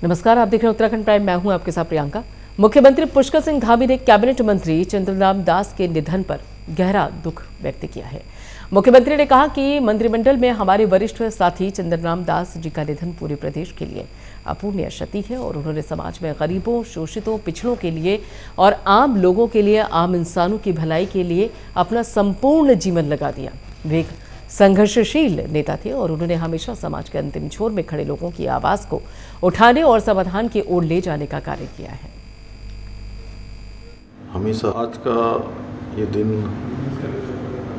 नमस्कार, आप देख रहे हैं उत्तराखंड प्राइम। मैं हूं आपके साथ प्रियंका। मुख्यमंत्री पुष्कर सिंह धामी ने कैबिनेट मंत्री चंद्रराम दास के निधन पर गहरा दुख व्यक्त किया है। मुख्यमंत्री ने कहा कि मंत्रिमंडल में हमारे वरिष्ठ साथी चंद्रराम दास जी का निधन पूरे प्रदेश के लिए अपूर्णीय क्षति है और उन्होंने समाज में गरीबों, शोषितों, पिछड़ों के लिए और आम लोगों के लिए, आम इंसानों की भलाई के लिए अपना संपूर्ण जीवन लगा दिया। वे एक संघर्षशील नेता थे और उन्होंने हमेशा समाज के अंतिम छोर में खड़े लोगों की आवाज को उठाने और समाधान की ओर ले जाने का कार्य किया है। हमेशा आज का ये दिन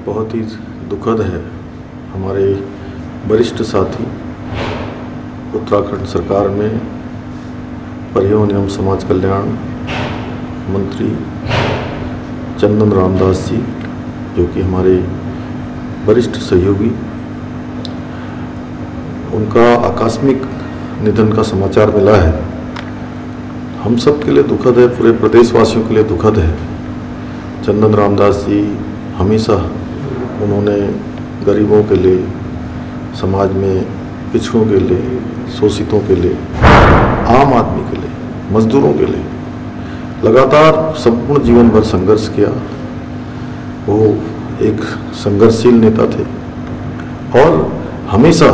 बहुत ही दुखद है। हमारे वरिष्ठ साथी उत्तराखंड सरकार में परिवहन एवं समाज कल्याण मंत्री चंद्रराम दास जी, जो कि हमारे वरिष्ठ सहयोगी, उनका आकस्मिक निधन का समाचार मिला है। हम सब के लिए दुखद है, पूरे प्रदेशवासियों के लिए दुखद है। चंद्रराम दास जी हमेशा उन्होंने गरीबों के लिए, समाज में पिछड़ों के लिए, शोषितों के लिए, आम आदमी के लिए, मजदूरों के लिए लगातार संपूर्ण जीवन भर संघर्ष किया। वो एक संघर्षशील नेता थे और हमेशा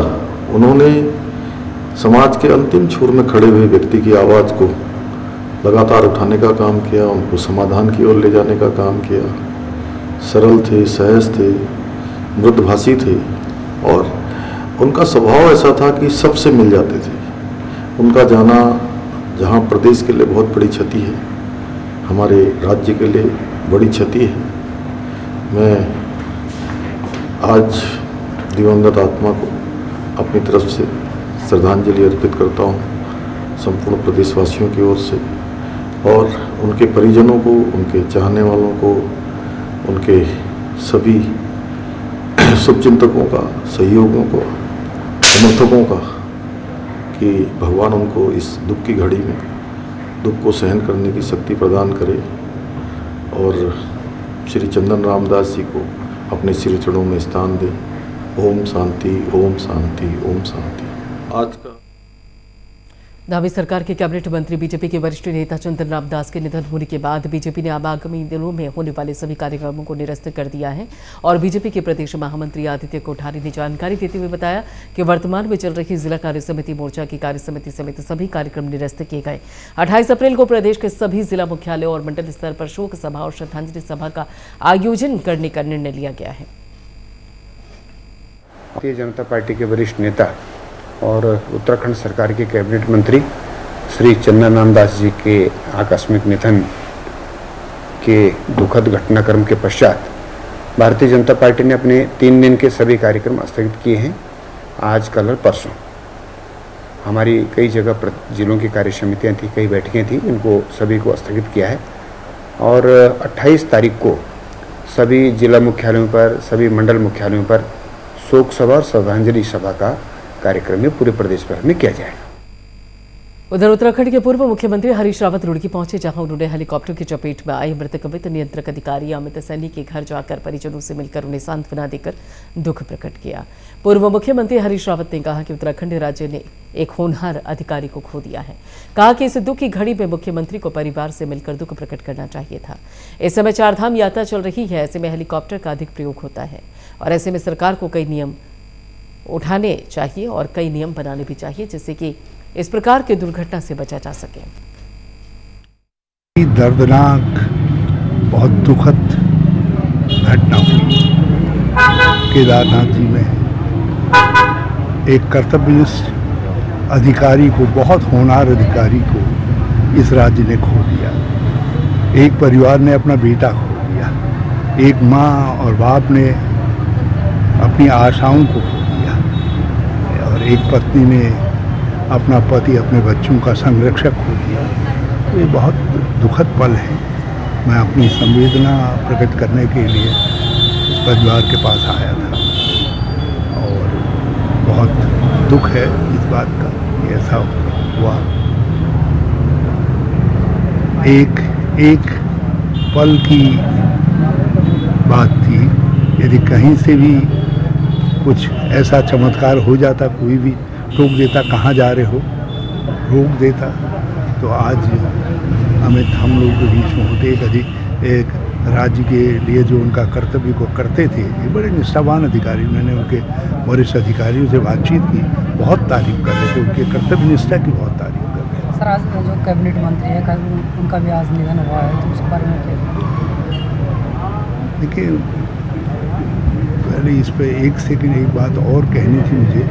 उन्होंने समाज के अंतिम छोर में खड़े हुए व्यक्ति की आवाज़ को लगातार उठाने का काम किया, उनको समाधान की ओर ले जाने का काम किया। सरल थे, सहज थे, मृदुभाषी थे और उनका स्वभाव ऐसा था कि सबसे मिल जाते थे। उनका जाना जहाँ प्रदेश के लिए बहुत बड़ी क्षति है, हमारे राज्य के लिए बड़ी क्षति है। मैं आज दिवंगत आत्मा को अपनी तरफ से श्रद्धांजलि अर्पित करता हूँ संपूर्ण प्रदेशवासियों की ओर से, और उनके परिजनों को, उनके चाहने वालों को, उनके सभी शुभचिंतकों का, सहयोगियों को, समर्थकों का, कि भगवान उनको इस दुख की घड़ी में दुख को सहन करने की शक्ति प्रदान करे और श्री चंद्रराम दास जी को अपने श्री चरणों में स्थान दे। ओम शांति, ओम शांति, ओम शांति। आज का धामी सरकार के कैबिनेट मंत्री बीजेपी के वरिष्ठ नेता चंद्रराम दास के निधन होने के बाद बीजेपी ने आगामी दिनों में होने वाले सभी कार्यक्रमों को निरस्त कर दिया है और बीजेपी के प्रदेश महामंत्री आदित्य कोठारी ने जानकारी देते हुए बताया कि वर्तमान में चल रही जिला कार्य समिति, मोर्चा की कार्य समिति समेत सभी कार्यक्रम निरस्त किए गए। 28 अप्रैल को प्रदेश के सभी जिला मुख्यालयों और मंडल स्तर पर शोक सभा और श्रद्धांजलि सभा का आयोजन करने का निर्णय लिया गया है। भारतीय जनता पार्टी के वरिष्ठ नेता और उत्तराखंड सरकार के कैबिनेट मंत्री श्री चंद्रराम दास जी के आकस्मिक निधन के दुखद घटनाक्रम के पश्चात भारतीय जनता पार्टी ने अपने 3 दिन के सभी कार्यक्रम स्थगित किए हैं। आज, कल और परसों हमारी कई जगह जिलों की कार्य समितियाँ थी, कई बैठकें थी, इनको सभी को स्थगित किया है और 28 तारीख को सभी जिला मुख्यालयों पर, सभी मंडल मुख्यालयों पर शोक सभा और श्रद्धांजलि सभा का कार्यक्रम में पूरे प्रदेश भर में किया जाएगा। उधर उत्तराखंड के पूर्व मुख्यमंत्री हरीश रावत रुड़की पहुंचे, जहां उन्होंने हेलीकॉप्टर की चपेट में आए मृतक वित्त नियंत्रक अधिकारी अमित सैनी के घर जाकर परिजनों से मिलकर उन्हें सांत्वना देकर दुख प्रकट किया। पूर्व मुख्यमंत्री हरीश रावत ने कहा कि उत्तराखंड राज्य ने एक होनहार अधिकारी को खो दिया है। कहा कि इस दुख की घड़ी में मुख्यमंत्री को परिवार से मिलकर दुख प्रकट करना चाहिए था। इस समय 4 धाम यात्रा चल रही है, ऐसे में हेलीकॉप्टर का अधिक प्रयोग होता है और ऐसे में सरकार को कई नियम उठाने चाहिए और कई नियम बनाने भी चाहिए, जिससे कि इस प्रकार की दुर्घटना से बचा जा सके। दर्दनाक, बहुत दुखद घटना हुई केदारनाथ जी में। एक कर्तव्यनिष्ठ अधिकारी को, बहुत होनहार अधिकारी को इस राज्य ने खो दिया। एक परिवार ने अपना बेटा खो दिया, एक माँ और बाप ने अपनी आशाओं को खो दिया और एक पत्नी ने अपना पति, अपने बच्चों का संरक्षक खो दिया। तो ये बहुत दुखद पल है। मैं अपनी संवेदना प्रकट करने के लिए इस परिवार के पास आया था और बहुत दुख है इस बात का कि ऐसा हुआ। एक पल की बात थी। यदि कहीं से भी कुछ ऐसा चमत्कार हो जाता, कोई भी टोक देता, कहाँ जा रहे हो, रोक देता तो आज अमित हम लोग के बीच में होते एक राज्य के लिए जो उनका कर्तव्य को करते थे। ये बड़े निष्ठावान अधिकारी, मैंने उनके वरिष्ठ अधिकारियों से बातचीत की, बहुत तारीफ कर रहे थे, उनके कर्तव्य निष्ठा की बहुत तारीफ कर रहे थे। सर, आज जो कैबिनेट मंत्री है कल उनका भी आज निधन हुआ है, तो उस बारे में क्या? देखिए, पहले इस पे एक सेकंड एक बात और कहनी थी मुझे।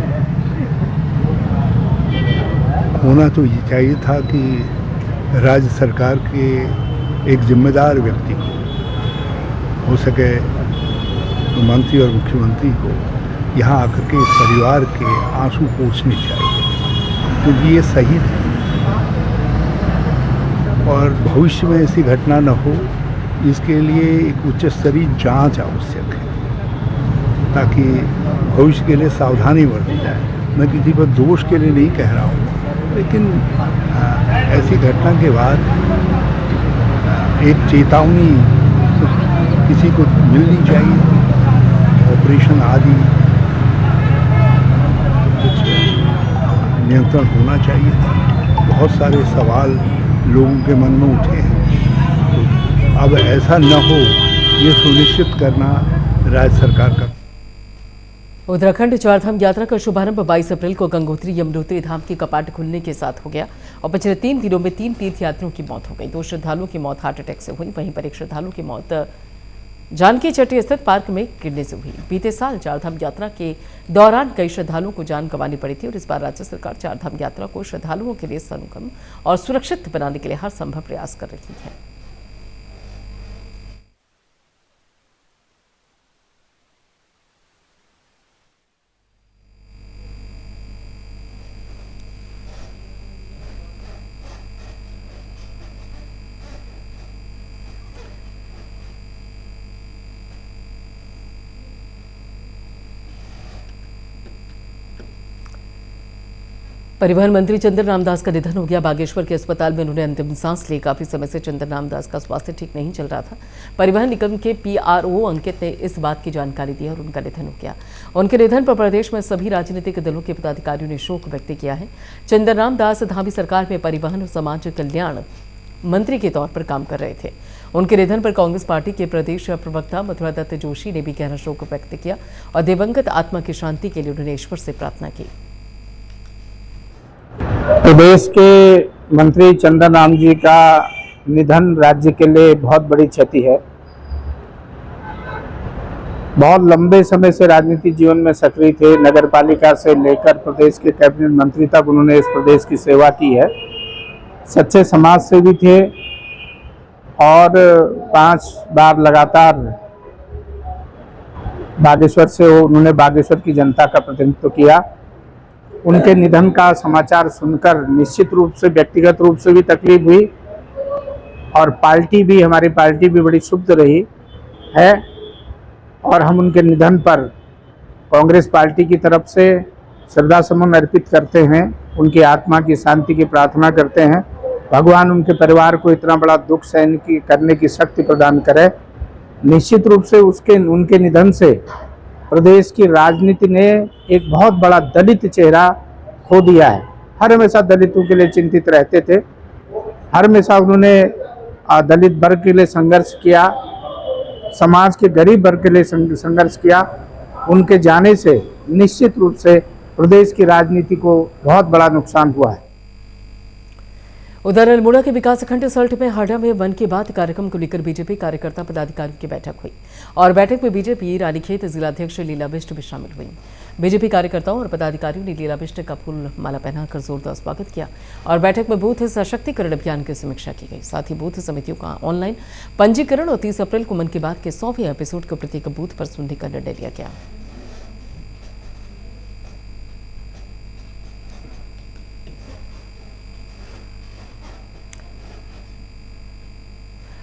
होना तो ये चाहिए था कि राज्य सरकार के एक जिम्मेदार व्यक्ति को, हो सके तो मंत्री और मुख्यमंत्री को, यहाँ आकर के इस परिवार के आंसू पोंछने चाहिए, क्योंकि ये सही है और भविष्य में ऐसी घटना न हो, इसके लिए एक उच्च स्तरीय जांच आवश्यक है, ताकि भविष्य के लिए सावधानी बरती जाए। मैं किसी पर दोष के लिए नहीं कह रहा हूँ, लेकिन ऐसी घटना के बाद एक चेतावनी किसी को मिलनी चाहिए। ऑपरेशन आदि कुछ नियंत्रण होना चाहिए था। बहुत सारे सवाल लोगों के मन में उठे हैं, तो अब ऐसा न हो ये सुनिश्चित करना राज्य सरकार का। उत्तराखंड चारधाम यात्रा का शुभारंभ 22 अप्रैल को गंगोत्री यमुनोत्री धाम के कपाट खुलने के साथ हो गया और पिछले 3 दिनों में 3 तीर्थयात्रियों की मौत हो गई। 2 श्रद्धालुओं की मौत हार्ट अटैक से हुई, वहीं पर एक श्रद्धालु की मौत जानकी चट्टी स्थित पार्क में गिरने से हुई। बीते साल चारधाम यात्रा के दौरान कई श्रद्धालुओं को जान गंवानी पड़ी थी और इस बार राज्य सरकार चारधाम यात्रा को श्रद्धालुओं के लिए सुगम और सुरक्षित बनाने के लिए हर संभव प्रयास कर रही है। परिवहन मंत्री चंदन रामदास का निधन हो गया। बागेश्वर के अस्पताल में उन्होंने अंतिम सांस ली। काफी समय से चंदन रामदास का स्वास्थ्य ठीक नहीं चल रहा था। परिवहन निगम के PRO अंकित ने इस बात की जानकारी दी और उनका निधन हो गया। उनके निधन पर प्रदेश में सभी राजनीतिक दलों के पदाधिकारियों ने शोक व्यक्त किया है। चंदन रामदास धामी सरकार में परिवहन और समाज कल्याण मंत्री के तौर पर काम कर रहे थे। उनके निधन पर कांग्रेस पार्टी के प्रदेश प्रवक्ता मथुरा दत्त जोशी ने भी गहरा शोक व्यक्त किया और दिवंगत आत्मा की शांति के लिए उन्होंने ईश्वर से प्रार्थना की। प्रदेश के मंत्री चंदन राम जी का निधन राज्य के लिए बहुत बड़ी क्षति है। बहुत लंबे समय से राजनीतिक जीवन में सक्रिय थे। नगर पालिका से लेकर प्रदेश के कैबिनेट मंत्री तक उन्होंने इस प्रदेश की सेवा की है। सच्चे समाज सेवी थे और 5 बार लगातार बागेश्वर से उन्होंने बागेश्वर की जनता का प्रतिनिधित्व किया। उनके निधन का समाचार सुनकर निश्चित रूप से व्यक्तिगत रूप से भी तकलीफ हुई और हमारी पार्टी भी बड़ी क्षुब्ध रही है और हम उनके निधन पर कांग्रेस पार्टी की तरफ से श्रद्धा सुमन अर्पित करते हैं। उनकी आत्मा की शांति की प्रार्थना करते हैं। भगवान उनके परिवार को इतना बड़ा दुख सहन करने की शक्ति प्रदान करे। निश्चित रूप से उनके निधन से प्रदेश की राजनीति ने एक बहुत बड़ा दलित चेहरा खो दिया है। हर हमेशा दलितों के लिए चिंतित रहते थे। हर हमेशा उन्होंने दलित वर्ग के लिए संघर्ष किया, समाज के गरीब वर्ग के लिए संघर्ष किया। उनके जाने से निश्चित रूप से प्रदेश की राजनीति को बहुत बड़ा नुकसान हुआ है। उधर अल्मोड़ा के विकासखंड सल्ट में हाड़ा में मन की बात कार्यक्रम को लेकर बीजेपी कार्यकर्ता पदाधिकारियों की बैठक हुई और बैठक में बीजेपी रानीखेत जिलाध्यक्ष लीला बिष्ट भी शामिल हुई। बीजेपी कार्यकर्ताओं और पदाधिकारियों ने लीला बिष्ट का फूल माला पहनाकर जोरदार स्वागत किया और बैठक में बूथ सशक्तिकरण अभियान की समीक्षा की गई। साथ ही बूथ समितियों का ऑनलाइन पंजीकरण और 30 अप्रैल को मन की बात के 100वें एपिसोड को प्रत्येक बूथ पर सुनने का निर्णय लिया गया।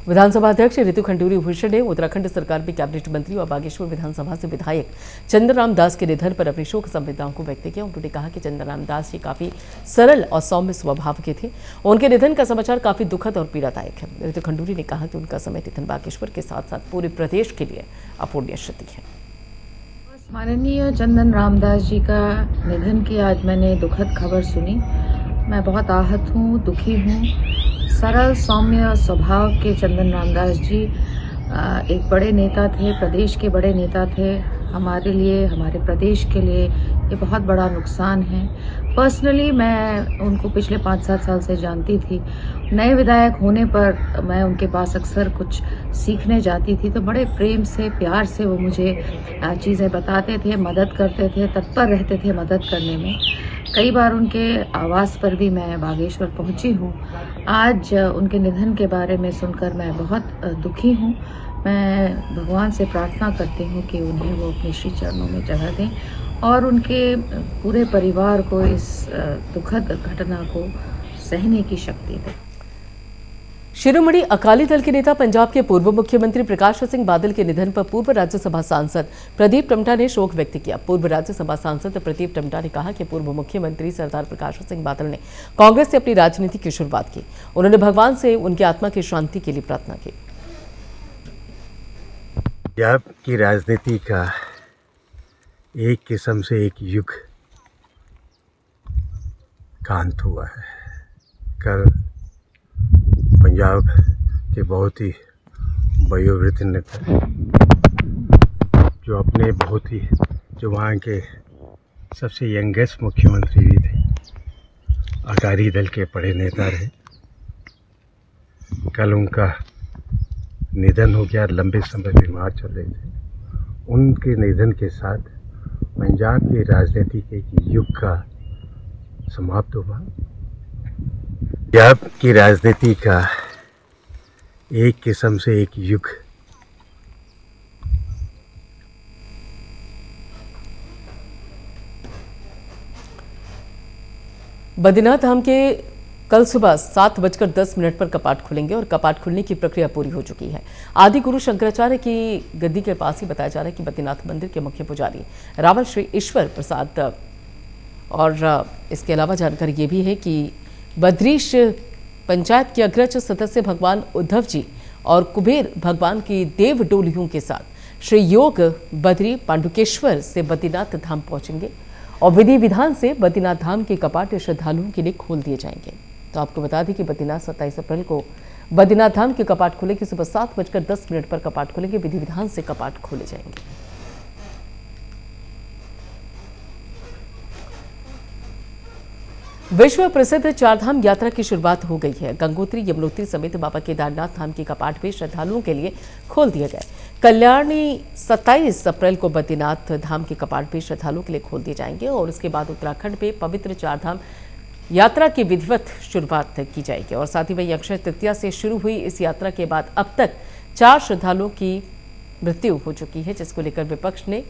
विधानसभा अध्यक्ष ऋतु खंडूरी भूषण ने उत्तराखंड सरकार में कैबिनेट मंत्री और बागेश्वर विधानसभा से विधायक चंदन राम दास के निधन पर अपनी शोक संवेदनाओं को व्यक्त किया। उन्होंने कहा कि चंदन राम दास जी काफी सरल और सौम्य स्वभाव के थे। उनके निधन का समाचार काफी दुखद और पीड़ादायक है। ऋतु खंडूरी ने कहा कि उनका समय निधन बागेश्वर के साथ साथ पूरे प्रदेश के लिए अपूरणीय क्षति है। माननीय चंदन रामदास जी का निधन की आज मैंने दुखद खबर सुनी। मैं बहुत आहत हूँ, दुखी हूँ। सरल सौम्य स्वभाव के चंदन रामदास जी एक बड़े नेता थे, प्रदेश के बड़े नेता थे। हमारे लिए, हमारे प्रदेश के लिए ये बहुत बड़ा नुकसान है। पर्सनली मैं उनको पिछले 5-7 साल से जानती थी। नए विधायक होने पर मैं उनके पास अक्सर कुछ सीखने जाती थी, तो बड़े प्रेम से, प्यार से वो मुझे चीज़ें बताते थे, मदद करते थे, तत्पर रहते थे मदद करने में। कई बार उनके आवास पर भी मैं बागेश्वर पहुंची हूं। आज उनके निधन के बारे में सुनकर मैं बहुत दुखी हूं। मैं भगवान से प्रार्थना करती हूं कि उन्हें वो अपने श्री चरणों में जगह दें और उनके पूरे परिवार को इस दुखद घटना को सहने की शक्ति दें। शिरोमणि अकाली दल के नेता पंजाब के पूर्व मुख्यमंत्री प्रकाश सिंह बादल के निधन पर पूर्व राज्यसभा सांसद प्रदीप टमटा ने शोक व्यक्त किया। पूर्व राज्यसभा सांसद प्रदीप टमटा ने कहा कि पूर्व मुख्यमंत्री सरदार प्रकाश सिंह बादल ने कांग्रेस से अपनी राजनीति की शुरुआत की। उन्होंने भगवान से उनकी आत्मा की शांति के लिए प्रार्थना की। पंजाब की राजनीति का एक किस्म से एक युग का अंत हुआ है। कल पंजाब के बहुत ही वयोवृद्ध नेता जो वहाँ के सबसे यंगेस्ट मुख्यमंत्री भी थे, अकाली दल के बड़े नेता रहे, कल उनका निधन हो गया। लंबे समय बीमार चल रहे थे। उनके निधन के साथ पंजाब की राजनीति के एक युग का समाप्त हुआ। पंजाब की राजनीति का एक किस्म से एक युग बद्रीनाथ धाम के कल सुबह 7:10 पर कपाट खुलेंगे और कपाट खुलने की प्रक्रिया पूरी हो चुकी है। आदि गुरु शंकराचार्य की गद्दी के पास ही बताया जा रहा है कि बद्रीनाथ मंदिर के मुख्य पुजारी रावल श्री ईश्वर प्रसाद और इसके अलावा जानकारी ये भी है कि बद्रीश पंचायत के अग्रज सदस्य भगवान उद्धव जी और कुबेर भगवान की देव डोलियों के साथ श्री योग बद्री पांडुकेश्वर से बद्रीनाथ धाम पहुंचेंगे और विधि विधान से बद्रीनाथ धाम के कपाट श्रद्धालुओं के लिए खोल दिए जाएंगे। तो आपको बता दें कि बद्रीनाथ 27 अप्रैल को बद्रीनाथ धाम के कपाट खुलेंगे। सुबह 7:10 पर कपाट खुलेंगे, विधि विधान से कपाट खोले जाएंगे। विश्व प्रसिद्ध चारधाम यात्रा की शुरुआत हो गई है। गंगोत्री, यमुनोत्री समेत बाबा केदारनाथ धाम के कपाट भी श्रद्धालुओं के लिए खोल दिए गए। कल्याणी 27 अप्रैल को बद्रीनाथ धाम के कपाट भी श्रद्धालुओं के लिए खोल दिए जाएंगे और उसके बाद उत्तराखंड में पवित्र चारधाम यात्रा की विधिवत शुरुआत की जाएगी। और साथ ही वही अक्षय तृतीया से शुरू हुई इस यात्रा के बाद अब तक 4 श्रद्धालुओं की मृत्यु हो चुकी है, जिसको लेकर विपक्ष ने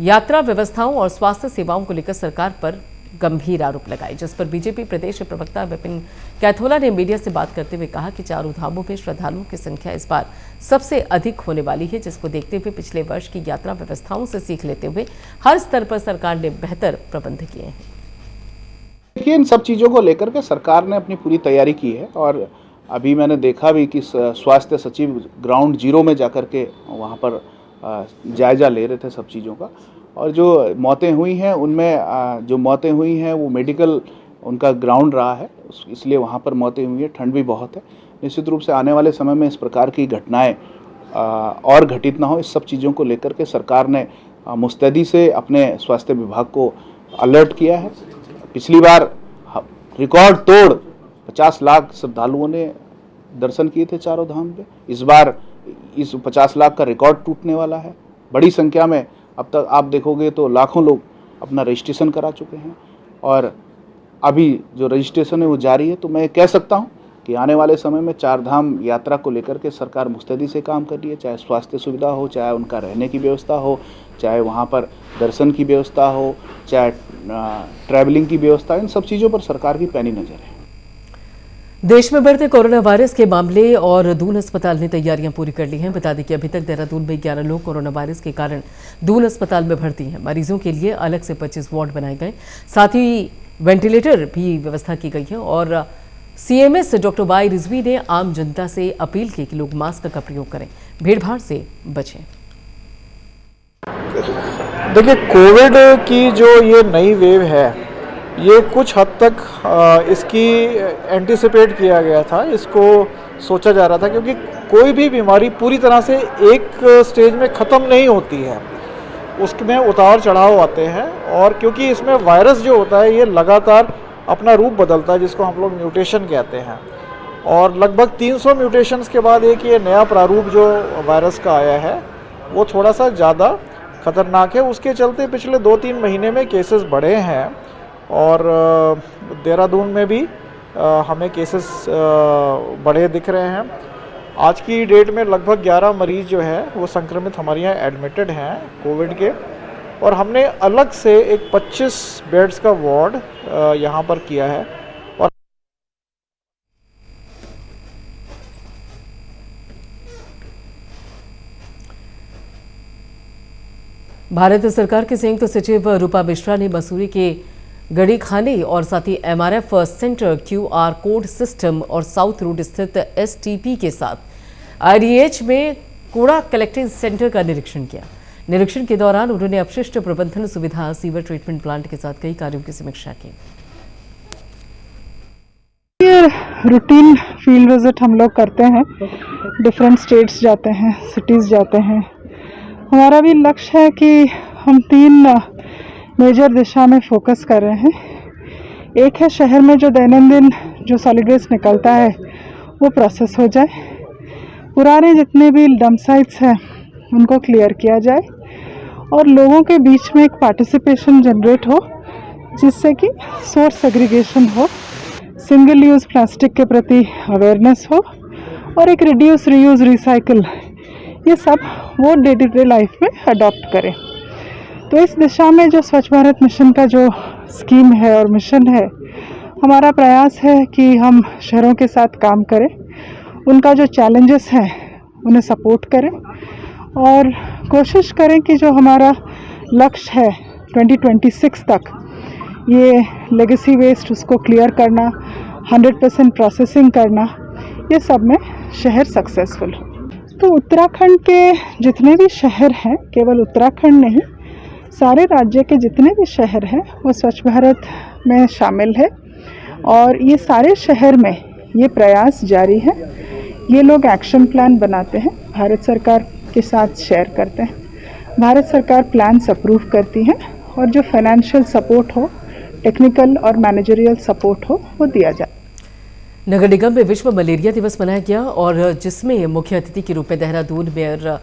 यात्रा व्यवस्थाओं और स्वास्थ्य सेवाओं को लेकर सरकार पर गंभीर आरोप लगाए, जिस पर बीजेपी प्रदेश प्रवक्ता विपिन कैथोला ने मीडिया से बात करते हुए कहा कि चारों धामों में श्रद्धालुओं की संख्या इस बार सबसे अधिक होने वाली है, जिसको देखते हुए पिछले वर्ष की यात्रा व्यवस्थाओं से सीख लेते हुए हर स्तर पर सरकार ने बेहतर प्रबंध किए हैं। देखिए, इन सब चीज़ों को लेकर के सरकार ने अपनी पूरी तैयारी की है और अभी मैंने देखा भी कि स्वास्थ्य सचिव ग्राउंड जीरो में जाकर के वहाँ पर जायजा ले रहे थे सब चीज़ों का। और जो मौतें हुई हैं उनमें जो मौतें हुई हैं वो मेडिकल उनका ग्राउंड रहा है, इसलिए वहाँ पर मौतें हुई हैं। ठंड भी बहुत है, निश्चित रूप से आने वाले समय में इस प्रकार की घटनाएं और घटित ना हो, इस सब चीज़ों को लेकर के सरकार ने मुस्तैदी से अपने स्वास्थ्य विभाग को अलर्ट किया है। पिछली बार रिकॉर्ड तोड़ 50 लाख श्रद्धालुओं ने दर्शन किए थे चारों धाम पे। इस बार इस 50 लाख का रिकॉर्ड टूटने वाला है। बड़ी संख्या में अब तक आप देखोगे तो लाखों लोग अपना रजिस्ट्रेशन करा चुके हैं और अभी जो रजिस्ट्रेशन है वो जारी है। तो मैं कह सकता हूँ कि आने वाले समय में चारधाम यात्रा को लेकर के सरकार मुस्तैदी से काम कर रही है, चाहे स्वास्थ्य सुविधा हो, चाहे उनका रहने की व्यवस्था हो, चाहे वहाँ पर दर्शन की व्यवस्था हो, चाहे ट्रैवलिंग की व्यवस्था, इन सब चीज़ों पर सरकार की पैनी नज़र है। देश में बढ़ते कोरोना वायरस के मामले और दून अस्पताल ने तैयारियां पूरी कर ली हैं। बता दें कि अभी तक देहरादून में 11 लोग कोरोना वायरस के कारण दून अस्पताल में भर्ती हैं। मरीजों के लिए अलग से 25 वार्ड बनाए गए, साथ ही वेंटिलेटर भी व्यवस्था की गई है। और सीएमएस डॉक्टर वाई रिजवी ने आम जनता से अपील की कि लोग मास्क का प्रयोग करें, भीड़भाड़ से बचें। देखिए, कोविड की जो ये नई वेव है ये कुछ हद तक इसकी एंटिसिपेट किया गया था, इसको सोचा जा रहा था, क्योंकि कोई भी बीमारी पूरी तरह से एक स्टेज में ख़त्म नहीं होती है, उसमें उतार चढ़ाव आते हैं। और क्योंकि इसमें वायरस जो होता है ये लगातार अपना रूप बदलता है, जिसको हम लोग म्यूटेशन कहते हैं, और लगभग 300 म्यूटेशंस के बाद एक ये नया प्रारूप जो वायरस का आया है वो थोड़ा सा ज़्यादा ख़तरनाक है। उसके चलते पिछले 2-3 महीने में केसेस बढ़े हैं, और देहरादून में भी हमें केसेस बढ़े दिख रहे हैं। आज की डेट में लगभग 11 मरीज़ जो है वो संक्रमित हमारे यहाँ एडमिटेड हैं कोविड के, और हमने अलग से एक 25 बेड्स का वार्ड यहाँ पर किया है। और भारत सरकार के संयुक्त सचिव रूपा मिश्रा ने मसूरी के गड़ी खाने और साथ ही MRF centre, QR code system और साउथ रोड स्थित STP के साथ IDH में कूड़ा कलेक्टिंग सेंटर का निरीक्षण किया। निरीक्षण के दौरान उन्होंने अपशिष्ट प्रबंधन सुविधा, सीवर ट्रीटमेंट प्लांट के साथ कई कार्यों की समीक्षा की। ये रूटीन फील्ड विजिट हम लोग करते हैं, डिफरेंट स्टेट्स जाते हैं, सिटीज़ जाते हैं। हमारा भी लक्ष्य है कि हम 3 मेजर दिशा में फोकस कर रहे हैं। एक है शहर में जो दैनंदिन जो सॉलिड वेस्ट निकलता है वो प्रोसेस हो जाए, पुराने जितने भी डंप साइट्स हैं उनको क्लियर किया जाए, और लोगों के बीच में एक पार्टिसिपेशन जनरेट हो जिससे कि सोर्स सेग्रीगेशन हो, सिंगल यूज़ प्लास्टिक के प्रति अवेयरनेस हो, और एक रिड्यूस, रीयूज़, रिसाइकिल, ये सब वो डे टू डे लाइफ में अडॉप्ट करें। तो इस दिशा में जो स्वच्छ भारत मिशन का जो स्कीम है और मिशन है, हमारा प्रयास है कि हम शहरों के साथ काम करें, उनका जो चैलेंजेस हैं उन्हें सपोर्ट करें, और कोशिश करें कि जो हमारा लक्ष्य है 2026 तक ये लेगेसी वेस्ट उसको क्लियर करना, 100% प्रोसेसिंग करना, ये सब में शहर सक्सेसफुल। तो उत्तराखंड के जितने भी शहर हैं, केवल उत्तराखंड नहीं, सारे राज्य के जितने भी शहर हैं वो स्वच्छ भारत में शामिल है, और ये सारे शहर में ये प्रयास जारी है। ये लोग एक्शन प्लान बनाते हैं, भारत सरकार के साथ शेयर करते हैं, भारत सरकार प्लान्स अप्रूव करती है, और जो फाइनेंशियल सपोर्ट हो, टेक्निकल और मैनेजरियल सपोर्ट हो, वो दिया जाए। नगर निगम में विश्व मलेरिया दिवस मनाया गया, और जिसमें मुख्य अतिथि के रूप में देहरादून मेयर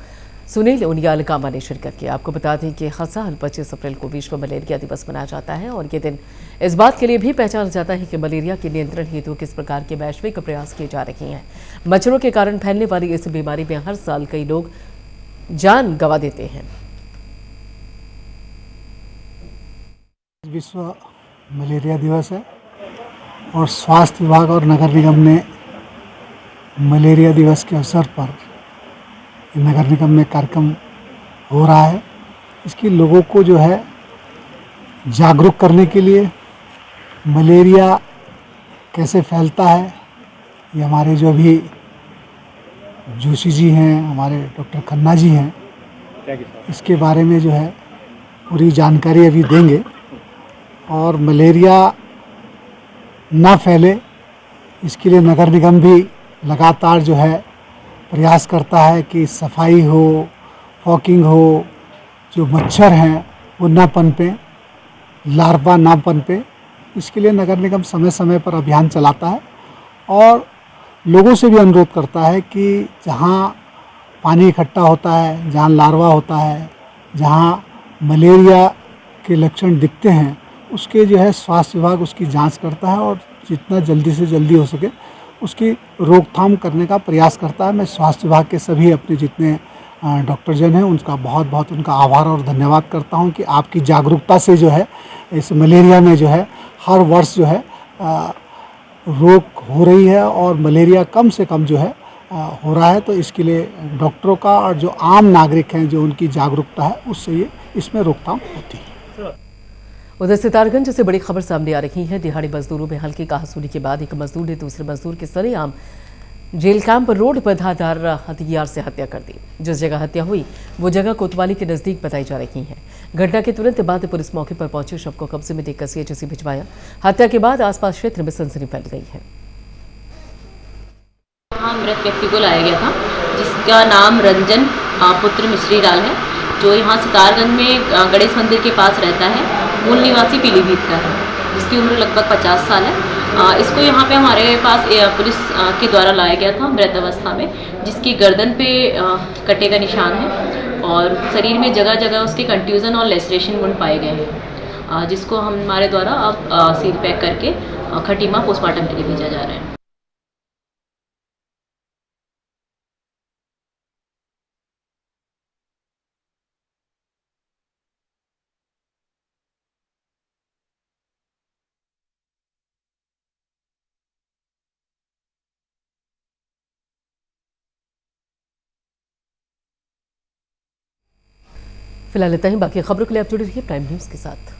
सुनील उनियाल कामा ने शिरकत की। आपको बता दें कि हर साल 25 अप्रैल को विश्व मलेरिया दिवस मनाया जाता है, और ये दिन इस बात के लिए भी पहचाना जाता है कि मलेरिया के नियंत्रण हेतु किस प्रकार के वैश्विक प्रयास किए जा रहे हैं। मच्छरों के कारण फैलने वाली इस बीमारी में हर साल कई लोग जान गंवा देते हैं। विश्व मलेरिया दिवस है, और स्वास्थ्य विभाग और नगर निगम ने मलेरिया दिवस के अवसर पर नगर निगम में कार्यक्रम हो रहा है। इसकी लोगों को जो है जागरूक करने के लिए, मलेरिया कैसे फैलता है, ये हमारे जो भी जोशी जी हैं, हमारे डॉक्टर खन्ना जी हैं, इसके बारे में जो है पूरी जानकारी अभी देंगे। और मलेरिया ना फैले इसके लिए नगर निगम भी लगातार जो है प्रयास करता है कि सफाई हो, फॉकिंग हो, जो मच्छर हैं वो ना पनपें, लार्वा ना पनपे। इसके लिए नगर निगम समय समय पर अभियान चलाता है, और लोगों से भी अनुरोध करता है कि जहाँ पानी इकट्ठा होता है, जहाँ लार्वा होता है, जहाँ मलेरिया के लक्षण दिखते हैं, उसके जो है स्वास्थ्य विभाग उसकी जांच करता है, और जितना जल्दी से जल्दी हो सके उसकी रोकथाम करने का प्रयास करता है। मैं स्वास्थ्य विभाग के सभी अपने जितने डॉक्टर जन हैं उनका बहुत बहुत उनका आभार और धन्यवाद करता हूं कि आपकी जागरूकता से जो है इस मलेरिया में जो है हर वर्ष जो है रोक हो रही है, और मलेरिया कम से कम जो है हो रहा है। तो इसके लिए डॉक्टरों का और जो आम नागरिक हैं जो उनकी जागरूकता है उससे ये इसमें रोकथाम होती है। उधर सितारगंज से बड़ी खबर सामने आ रही है। दिहाड़ी मजदूरों में हल्की कहासुनी के बाद एक मजदूर ने दूसरे मजदूर के सरेआम जेल कैंप रोड पर धारदार हथियार से हत्या कर दी। जिस जगह हत्या हुई वो जगह कोतवाली के नजदीक बताई जा रही है। घटना के तुरंत बाद पुलिस मौके पर पहुंची, शव को कब्जे में लेकर सीएचसी भिजवाया। हत्या के बाद आसपास क्षेत्र में सनसनी फैल गई है। मृत व्यक्ति को लाया गया था, जिसका नाम रंजन पुत्र मिश्री लाल है, जो यहाँ सितारगंज में गणेश मंदिर के पास रहता है। मूल निवासी पीलीभीत का है, जिसकी उम्र लगभग 50 साल है। इसको यहाँ पे हमारे पास पुलिस के द्वारा लाया गया था मृत अवस्था में, जिसकी गर्दन पे कटे का निशान है और शरीर में जगह जगह उसके कंट्यूजन और लेसरेशन वुंड पाए गए हैं, जिसको हमारे द्वारा अब सील पैक करके खटीमा पोस्टमार्टम के लिए भेजा जा रहा है। फिलहाल इतना ही। बाकी खबरों के लिए आप जुड़े रहिए प्राइम न्यूज़ के साथ।